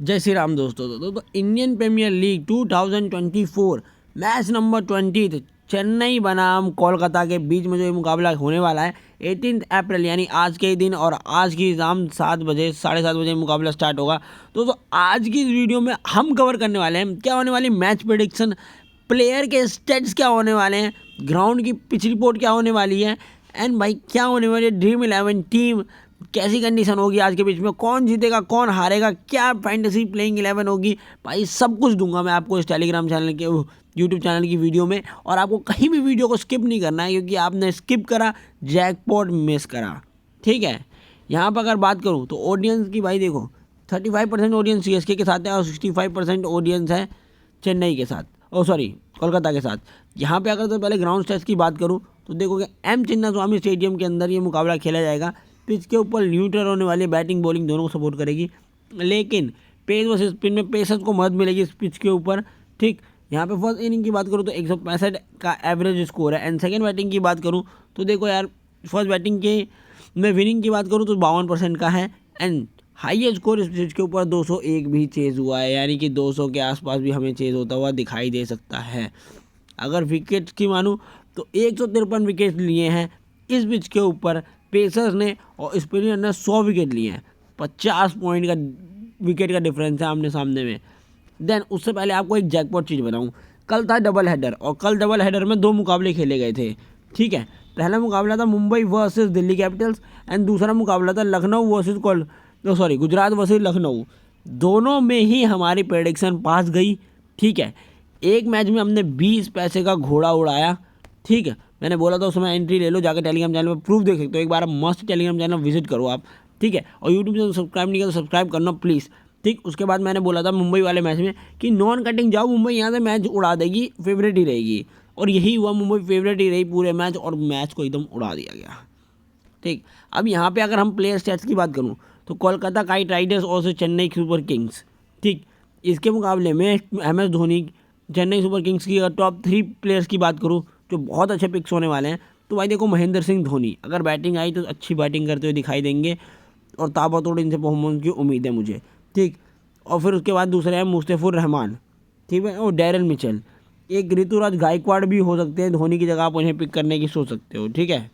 जय श्री राम दोस्तों। तो Indian Premier League 2024 match number 20 Chennai बनाम कोलकाता के बीच में जो ये मुकाबला होने वाला है 18 अप्रैल यानी आज के ही दिन और आज की शाम 7 बजे 7:30 बजे मुकाबला स्टार्ट होगा। तो आज की इस वीडियो में हम कवर करने वाले हैं क्या होने वाली मैच प्रेडिक्शन, प्लेयर के स्टेट्स क्या होने वाले हैं, ग्राउंड की पिच रिपोर्ट क्या होने वाली है, एंड भाई क्या होने वाली है ड्रीम 11 टीम, कैसी कंडीशन होगी आज के बीच में, कौन जीतेगा कौन हारेगा, क्या फैंटेसी प्लेइंग 11 होगी, भाई सब कुछ दूंगा मैं आपको इस टेलीग्राम चैनल के यूट्यूब चैनल की वीडियो में। और आपको कहीं भी वीडियो को स्किप नहीं करना है क्योंकि आपने स्किप करा जैकपॉट मिस करा। ठीक है, यहाँ पर अगर बात करूँ तो ऑडियंस की, भाई देखो 35% ऑडियंस सीएसके के साथ है और 65% ऑडियंस है चेन्नई के साथ, कोलकाता के साथ। यहाँ पे अगर तो पहले ग्राउंड स्टेट्स की बात करूँ तो देखोगे एम चिन्नास्वामी स्टेडियम के अंदर ये मुकाबला खेला जाएगा। पिच के ऊपर न्यूट्रल होने वाली बैटिंग बॉलिंग दोनों को सपोर्ट करेगी, लेकिन पेस वर्सेस स्पिन में पेसर्स को मदद मिलेगी इस पिच के ऊपर। ठीक, यहाँ पे फर्स्ट इनिंग की बात करूँ तो 165 का एवरेज स्कोर है। एंड सेकंड बैटिंग की बात करूँ तो देखो यार, फर्स्ट बैटिंग के में विनिंग की बात करूँ तो 52% का है। एंड हाईएस्ट स्कोर इस पिच के ऊपर 201 भी चेज हुआ है, यानी कि 200 के आसपास भी हमें चेज होता हुआ दिखाई दे सकता है। अगर विकेट की मानूँ तो 153 विकेट लिए हैं इस पिच के ऊपर पेसर्स ने, और स्पिनर ने 100 विकेट लिए हैं। 50 पॉइंट का विकेट का डिफरेंस है आमने सामने में। देन उससे पहले आपको एक जैकपॉट चीज़ बताऊं, कल था डबल हेडर और कल डबल हेडर में 2 मुकाबले खेले गए थे। ठीक है, पहला मुकाबला था Mumbai versus Delhi Capitals and दूसरा मुकाबला था लखनऊ वर्सेस गुजरात वर्सेस लखनऊ। दोनों में ही हमारी प्रेडिक्शन पास गई। ठीक है, एक मैच में हमने 20 पैसे का घोड़ा उड़ाया। ठीक है, मैंने बोला था उस समय एंट्री ले लो, जाकर टेलीग्राम चैनल पर प्रूफ देख सकते हो। एक बार मस्त टेलीग्राम चैनल विजिट करो आप। ठीक है, और यूट्यूब चैनल सब्सक्राइब नहीं किया तो सब्सक्राइब करना प्लीज़। ठीक, उसके बाद मैंने बोला था मुंबई वाले मैच में कि नॉन कटिंग जाओ, मुंबई यहाँ से मैच उड़ा देगी, फेवरेट ही रहेगी। और यही हुआ, मुंबई फेवरेट ही रही पूरे मैच और मैच को एकदम उड़ा दिया गया। ठीक, अब यहाँ पे अगर हम प्लेयर स्टैट्स की बात करूँ तो कोलकाता नाइट राइडर्स और चेन्नई सुपर किंग्स। ठीक, इसके मुकाबले में MS Dhoni, Chennai super Kings की अगर टॉप 3 प्लेयर्स की बात करूँ जो बहुत अच्छे पिक्स होने वाले हैं तो भाई देखो महेंद्र सिंह धोनी अगर बैटिंग आई तो अच्छी बैटिंग करते हुए दिखाई देंगे और ताबड़तोड़ इनसे परफॉर्मेंस की उम्मीद है मुझे। ठीक, और फिर उसके बाद दूसरे हैं मुस्तफिजुर रहमान, ठीक है, और डैरेन मिचेल। एक ऋतुराज गायकवाड़ भी हो सकते हैं, धोनी की जगह आप उन्हें पिक करने की सोच सकते हो। ठीक है,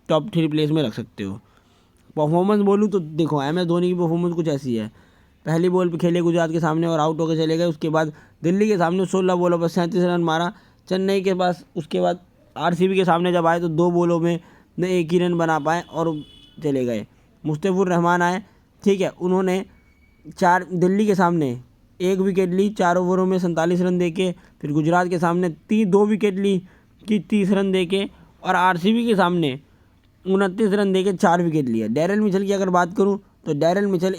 टॉप 3 प्लेस में रख सकते हो। परफॉर्मेंस बोलूँ तो देखो MS धोनी की परफॉर्मेंस कुछ ऐसी है, पहली बॉल पे खेले गुजरात के सामने और आउट होकर चले गए। उसके बाद दिल्ली के सामने 16 बॉलों पर 37 रन मारा। चेन्नई के पास उसके बाद RCB के सामने जब आए तो 2 बॉलों में न 1 ही रन बना पाए और चले गए। मुस्तफिजुर रहमान आए, ठीक है, उन्होंने दिल्ली के सामने 1 विकेट ली 4 ओवरों में 47 रन देके। फिर गुजरात के सामने 2 विकेट ली कि 30 रन देके, और RCB के सामने 29 रन देके 4 विकेट लिए। डैरेन मिचेल की अगर बात करूँ तो डैरेन मिचेल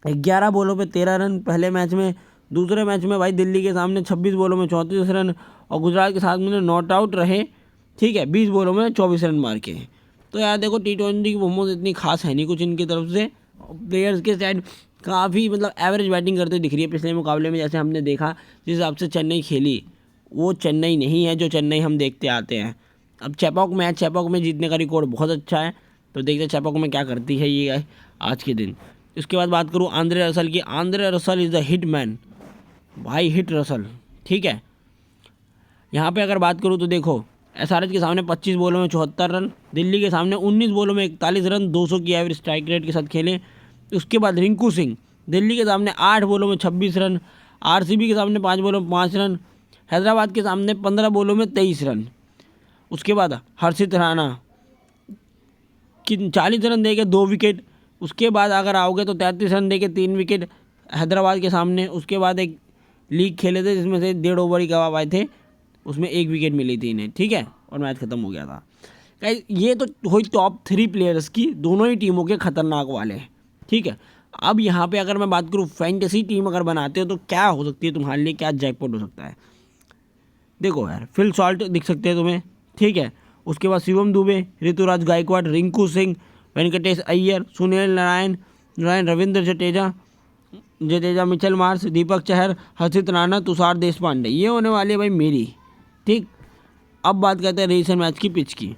11 बॉलों पे 13 रन पहले मैच में। दूसरे मैच में भाई दिल्ली के सामने 26 बॉलों में 34 रन और गुजरात के साथ में नॉट आउट रहे। ठीक है, 20 बॉलों में 24 रन मार के। तो यार देखो T20 की परफॉर्मेंस इतनी खास है नहीं कुछ इनकी तरफ से। प्लेयर्स के साइड काफ़ी मतलब एवरेज बैटिंग करते दिख रही है पिछले मुकाबले में। जैसे हमने देखा जिस हिसाब से चेन्नई खेली वो चेन्नई नहीं है जो चेन्नई हम देखते आते हैं। अब चेपॉक में जीतने का रिकॉर्ड बहुत अच्छा है, तो देखते हैं चेपॉक में क्या करती है ये आज के दिन। इसके बाद बात करूँ आंद्रे रसल की। Andre Russell is the hit man, भाई हिट रसल। ठीक है, यहाँ पे अगर बात करूँ तो देखो SRH के सामने 25 बॉलों में 74 रन, दिल्ली के सामने 19 बॉलों में 41 रन, 200 की एवरेज स्ट्राइक रेट के साथ खेले। उसके बाद रिंकू सिंह दिल्ली के सामने 8 बॉलों में 26 रन, RCB के सामने 5 बॉलों में 5 रन, हैदराबाद के सामने 15 बॉलों में 23 रन। उसके बाद हर्षित राणा कि 40 रन दे के 2 विकेट। उसके बाद अगर आओगे तो 33 रन दे के 3 विकेट हैदराबाद के सामने। उसके बाद एक लीग खेले थे जिसमें से 1.5 ओवर ही कबाब आए थे, उसमें 1 विकेट मिली थी इन्हें। ठीक है, और मैच खत्म हो गया था। ये तो हुई टॉप 3 प्लेयर्स की, दोनों ही टीमों के खतरनाक वाले। ठीक है, अब यहाँ पे अगर मैं बात करूँ फैंटेसी टीम अगर बनाते हो तो क्या हो सकती है तुम्हारे लिए, क्या जैकपॉट हो सकता है। देखो यार, फिल सॉल्ट दिख सकते हैं तुम्हें। ठीक है, उसके बाद शिवम दुबे, ऋतुराज गायकवाड़, रिंकू सिंह, वेंकटेश अय्यर, सुनील नारायण, रविंद्र जडेजा, मिचेल मार्श, दीपक चहर, हर्षित राणा, तुषार देशपांडे, ये होने वाली है भाई मेरी। ठीक, अब बात करते हैं रीसेंट मैच की पिच की।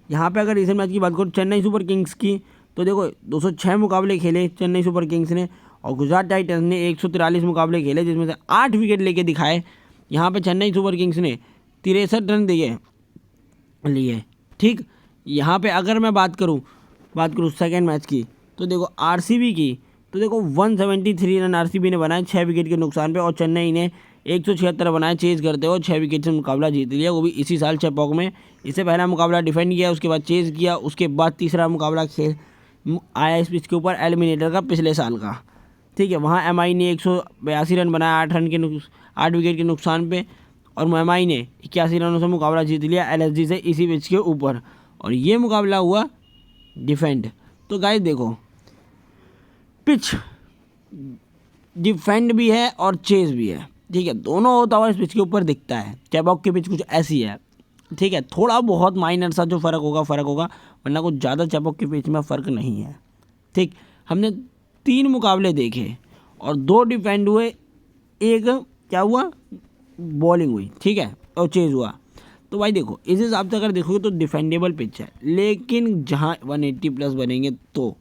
यहाँ पे अगर रीसेंट मैच की बात करूँ चेन्नई सुपर किंग्स की तो देखो 206 मुकाबले खेले चेन्नई सुपर किंग्स ने और गुजरात टाइटंस ने 143 मुकाबले खेले जिसमें से 8 विकेट लेके दिखाए। यहाँ पे चेन्नई सुपर किंग्स ने 63 रन दिए लिए। ठीक, यहाँ पे अगर मैं बात करूँ सेकेंड मैच की, तो देखो आरसीबी की, तो देखो 173 रन आरसीबी ने बनाए 6 विकेट के नुकसान पे, और चेन्नई ने 176 बनाए चेज करते हुए 6 विकेट से मुकाबला जीत लिया, वो भी इसी साल चेपॉक में। इससे पहला मुकाबला डिफेंड किया, उसके बाद चेज किया, उसके बाद तीसरा मुकाबला खेल आया इस पिच के ऊपर एलिमिनेटर का पिछले साल का। ठीक है, वहाँ एमआई ने 182 रन बनाया 8 विकेट के नुकसान पे, और एमआई ने 81 रनों से मुकाबला जीत लिया एलएसजी से इसी पिच के ऊपर, और ये मुकाबला हुआ डिफेंड। तो गाइस देखो, पिच डिफेंड भी है और चेज भी है। ठीक है, दोनों होता हुआ इस पिच के ऊपर दिखता है। चेपॉक की पिच कुछ ऐसी है। ठीक है, थोड़ा बहुत माइनर सा जो फ़र्क होगा, वरना कुछ ज़्यादा चेपॉक की पिच में फ़र्क नहीं है। ठीक, हमने 3 मुकाबले देखे और 2 डिफेंड हुए, एक क्या हुआ, बॉलिंग हुई। ठीक है, और चेज हुआ। तो भाई देखो, इस हिसाब से अगर देखोगे तो डिफेंडेबल पिच है, लेकिन जहाँ 180 प्लस बनेंगे तो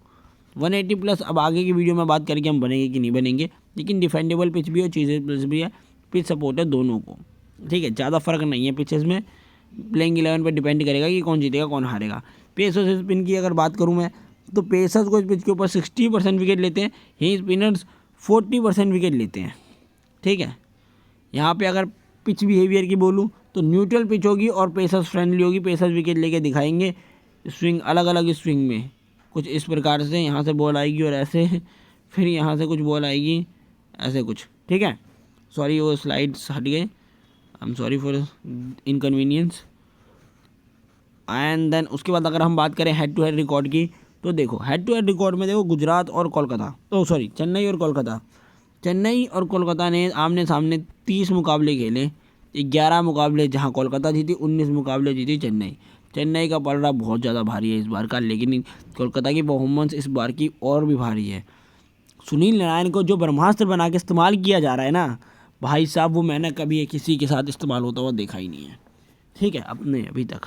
180 प्लस, अब आगे की वीडियो में बात करके हम बनेंगे कि नहीं बनेंगे, लेकिन डिफेंडेबल पिच भी है, चीज़ें प्लस भी है, पिच सपोर्ट है दोनों को। ठीक है, ज़्यादा फर्क नहीं है पिचेस में, प्लेइंग 11 पर डिपेंड करेगा कि कौन जीतेगा कौन हारेगा। पेसर्स से स्पिन की अगर बात करूँ मैं, तो पेसर्स को इस पिच के ऊपर 60% विकेट लेते हैं, यहीं स्पिनर्स 40% विकेट लेते हैं। ठीक है, यहाँ पे अगर पिच बिहेवियर की बोलूँ तो न्यूट्रल पिच होगी और पेसर्स फ्रेंडली होगी। पेसर्स विकेट लेके दिखाएंगे, स्विंग अलग अलग स्विंग में कुछ इस प्रकार से, यहाँ से बॉल आएगी और ऐसे, फिर यहाँ से कुछ बॉल आएगी ऐसे कुछ। ठीक है, सॉरी वो स्लाइड्स हट गए, I am sorry for inconvenience. And then उसके बाद अगर हम बात करें हेड टू हेड रिकॉर्ड की, तो देखो हेड टू हेड रिकॉर्ड में देखो गुजरात और कोलकाता, चेन्नई और कोलकाता। चेन्नई और कोलकाता ने आमने सामने 30 मुकाबले खेले, 11 मुकाबले जहां कोलकाता जीती, 19 मुकाबले जीती चेन्नई। चेन्नई का पलड़ा बहुत ज़्यादा भारी है इस बार का, लेकिन कोलकाता की परफॉर्मेंस इस बार की और भी भारी है। सुनील नारायण को जो ब्रह्मास्त्र बना के इस्तेमाल किया जा रहा है ना भाई साहब, वो मैंने कभी किसी के साथ इस्तेमाल होता हुआ देखा ही नहीं है। ठीक है, अपने अभी तक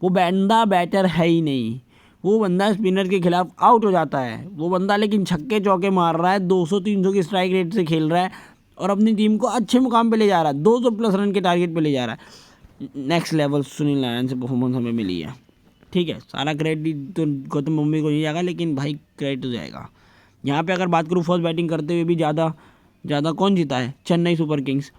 वो बंदा बैटर है ही नहीं, वो बंदा स्पिनर के खिलाफ आउट हो जाता है, वो बंदा लेकिन छक्के चौके मार रहा है, 200-300 की स्ट्राइक रेट से खेल रहा है और अपनी टीम को अच्छे मुकाम पे ले जा रहा है, 200 प्लस रन के टारगेट पे ले जा रहा है। नेक्स्ट लेवल सुनील नारायण से परफॉर्मेंस हमें मिली है। ठीक है, सारा क्रेडिट तो गौतम गंभीर को नहीं जाएगा, लेकिन भाई क्रेडिट तो जाएगा। यहाँ पे अगर बात करूँ फर्स्ट बैटिंग करते हुए भी ज़्यादा कौन जीता है, चेन्नई सुपर किंग्स।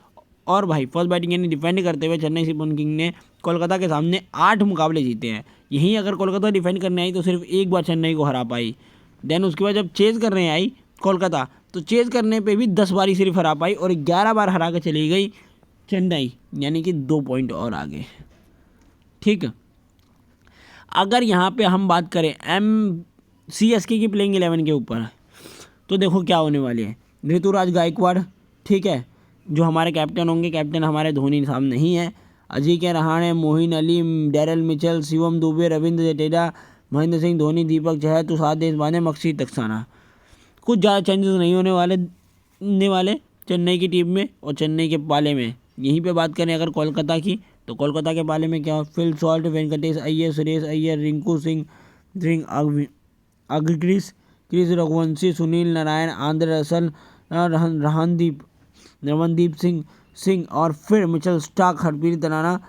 और भाई फर्स्ट बैटिंग यानी डिफेंड करते हुए चेन्नई सुपर किंग्स ने कोलकाता के सामने 8 मुकाबले जीते हैं। यहीं अगर कोलकाता डिफेंड करने आई तो सिर्फ एक बार चेन्नई को हरा पाई। देन उसके बाद जब चेज़ करने आई कोलकाता, तो चेज़ करने पे भी 10 बार ही सिर्फ हरा पाई और 11 बार हरा के चली गई चेन्नई, यानी कि 2 पॉइंट और आगे। ठीक, अगर यहाँ पे हम बात करें CSK की प्लेइंग 11 के ऊपर, तो देखो क्या होने वाली है। ऋतुराज गायकवाड़, ठीक है, जो हमारे कैप्टन होंगे, कैप्टन हमारे धोनी साहब नहीं है। Ajinkya Rahane, Moin Ali, Daryl Mitchell, Shivam Dubey, Ravindra Jadeja, Mahendra Singh Dhoni, Deepak Chahar, Tushar Deshpande, मकसीद Saxena. कुछ ज़्यादा चेंजेस नहीं होने वाले चेन्नई की टीम में और चेन्नई के पाले में। यहीं पे बात करें अगर कोलकाता की, तो कोलकाता के पाले में क्या हो, Phil Salt, Venkatesh Iyer, Suresh Iyer, Rinku Singh, Chris Raghuvanshi, Sunil Narine, Andre Russell, Ramandeep Singh और फिर मिचेल स्टार्क, हरप्रीत तराना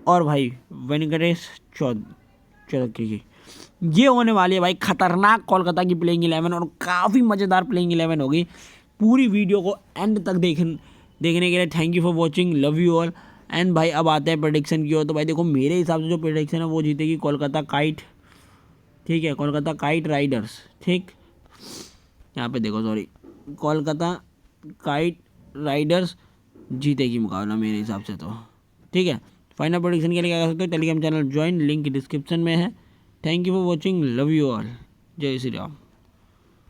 और भाई वेंकटेश चौधरी। ये होने वाली है भाई खतरनाक कोलकाता की प्लेइंग 11 और काफ़ी मज़ेदार प्लेइंग 11 होगी। पूरी वीडियो को एंड तक देखने के लिए thank you for watching, love you all. And भाई अब आते हैं प्रेडिक्शन की ओर। तो भाई देखो मेरे हिसाब से जो प्रेडिक्शन है वो जीतेगी कोलकाता काइट। ठीक है, कोलकाता काइट राइडर्स। ठीक, यहाँ पे देखो कोलकाता काइट राइडर्स जीतेगी मुकाबला मेरे हिसाब से तो। ठीक है, फाइनल प्रेडिक्शन के लिए क्या कर सकते हो, Telegram channel join, link description में है। Thank you for watching, love you all, जय श्री राम।